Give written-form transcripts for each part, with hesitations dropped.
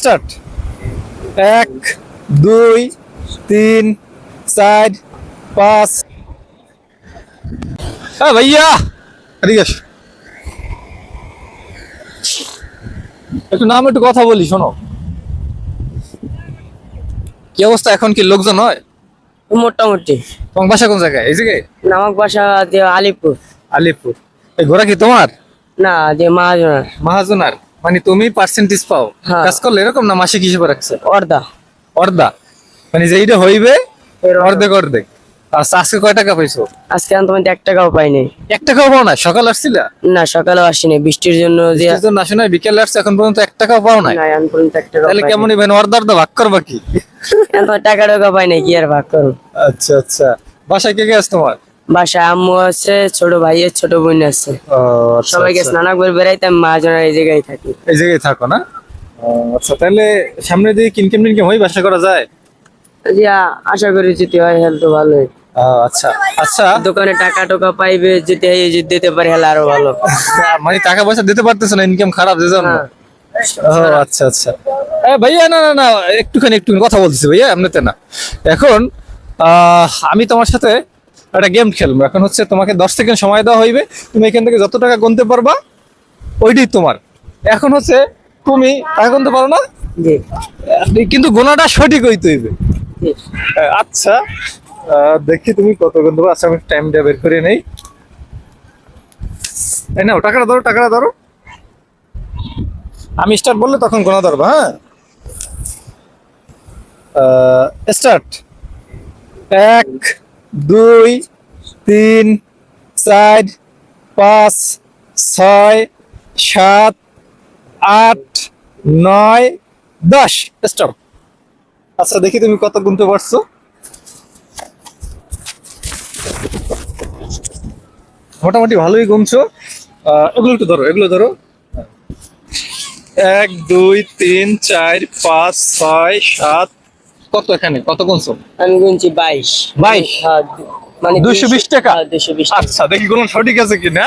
Start. 1 2 3 4 5। হ্যাঁ ভাইয়া, এদিকে আসো। একটু নাম একটু কথা বলি, শোনো। কি অবস্থা এখন, কি লোকজন হয়? মোটামুটি। তোমার বাসা কোন জায়গায়? এই জায়গায়? নামাক বাসা যে আলিপুর। আলিপুর। এই ঘোড়া কি তোমার? না, যে মহাজনার। মাহাজনার? মানে তুমি পার্সেন্টেজ পাও হ্যাঁ। কাজ করলে, এরকম না মাসিক হিসেবে রাখছে? অর্ধা। অর্ধা? মানে যেইটা হইবে এর অর্ধেক অর্ধেক। আচ্ছা, আজকে কয় টাকা পাইছো? আজকে আমি 1 টাকাও পাইনি। 1 টাকাও পাও না? সকাল আসছিলা? না, সকালেও আসিনি বৃষ্টির জন্য যে। বৃষ্টির জন্য আসো নাই, বিকেলে আসছে, এখন পর্যন্ত 1 টাকাও পাও নাই? না, আমি পর্যন্ত 1 টাকাও তাহলে পাইনি। কেমন ইভেন অর্ধা অর্ধা ভাগ করবা কি? আমি তো টাকা পাইনি, কি আর ভাগ করব। আচ্ছা আচ্ছা। বাসায় কে কে আছে তোমার? বাসায় আম্মু আছে, ছোট ভাই আছে, ছোট বোন আছে। ও আচ্ছা, সবাইকে আচ্ছা। স্নান করে বেড়াইতে আমি মহাজনার এই জায়গায় থাকি। এই জায়গায় থাকো না? ও, আচ্ছা, তাহলে সামনে দিয়ে ইনকাম টিনকাম হয়, বাসা করা যায়? জি, আশা করি যদি হয় হেল তো ভালোই। ও, আচ্ছা আচ্ছা। দোকানে টাকা টোকা পাইবে, যদি যদি দিতে পারে হেলে আরো ভালো। মানে টাকা পয়সা দিতে পারতেছো না, ইনকাম খারাপ যে জন্য? হ্যাঁ। ও আচ্ছা আচ্ছা। ভাইয়া, না না না, একটুখানি কথা বলতেছি ভাইয়া, এমনিতে না। এখন আমি তোমার সাথে একটা গেম খেলবো। এখন হচ্ছে তোমাকে 10 সেকেন্ড সময় দেওয়া হইবে, তুমি এখান থেকে যত টাকা গুনতে পারবা ওইটাই তোমার। এখন হচ্ছে তুমি টাকা গুনতে পারো না, জি। কিন্তু গোনাটা সঠিক হইতে হইবে। জি। আচ্ছা, দেখি তুমি কত গুনতে পারো। আচ্ছা, আমি টাইমটা বের করে নেই। এই নাও, টাকাটা ধরো, টাকাটা ধরো। আমি স্টার্ট বললে তখন গোনা ধরবা। হ্যাঁ, স্টার্ট। 1 2 3 4 5 6 7 8 9 10। স্টপ। আচ্ছা, দেখি তুমি কত গুনতে পারছো। মোটামুটি ভালোই গুনছো। এগুলো একটু ধরো, এগুলো ধরো। 1 2 3 4 5 6 7। কত এখানে কত গুনছো? আমি গুনছি 22। 22? হ্যাঁ, মানে 220 টাকা? হ্যাঁ, 220 টাকা। আচ্ছা, দেখি কোন সঠিক আছে কিনা।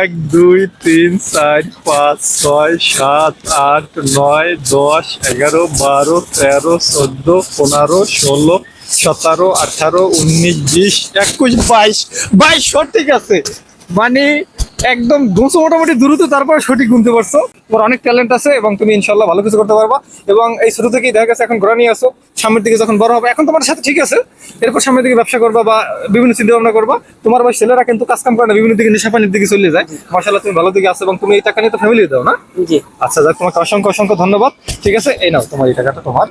1 2 3 4 5 6 7 8 9 10 11 12 13 14 15 16 17 18 19 20 21 22। 22 সঠিক আছে। মানে একদম গুনছো মোটামুটি দ্রুত, তারপর সঠিক গুনতে পারছো। তোমার অনেক ট্যালেন্ট আছে এবং তুমি ইনশাল্লাহ ভালো কিছু করতে পারবা। এবং এই ছোট থেকেই দেখা গেছে এখন ঘোরা নিয়ে আসো, সামনের দিকে যখন বড় হবে, এখন তোমার সাথে ঠিক আছে, এরপর সামনের দিকে ব্যবসা করবা বা বিভিন্ন চিন্তা ভাবনা করবা। তোমার ভাই ছেলেরা কিন্তু কাজ কাম করে না, বিভিন্ন দিকে নেশা পানির দিকে চলে যায়। মার্শাল্লাহ, তুমি ভালো দিকে আসো এবং তুমি এই টাকা নিয়ে তো ফ্যামিলি দাও না? জি। আচ্ছা, যাক, তোমাকে অসংখ্য অসংখ্য ধন্যবাদ। ঠিক আছে, এই নাও তোমার এই টাকাটা তোমার।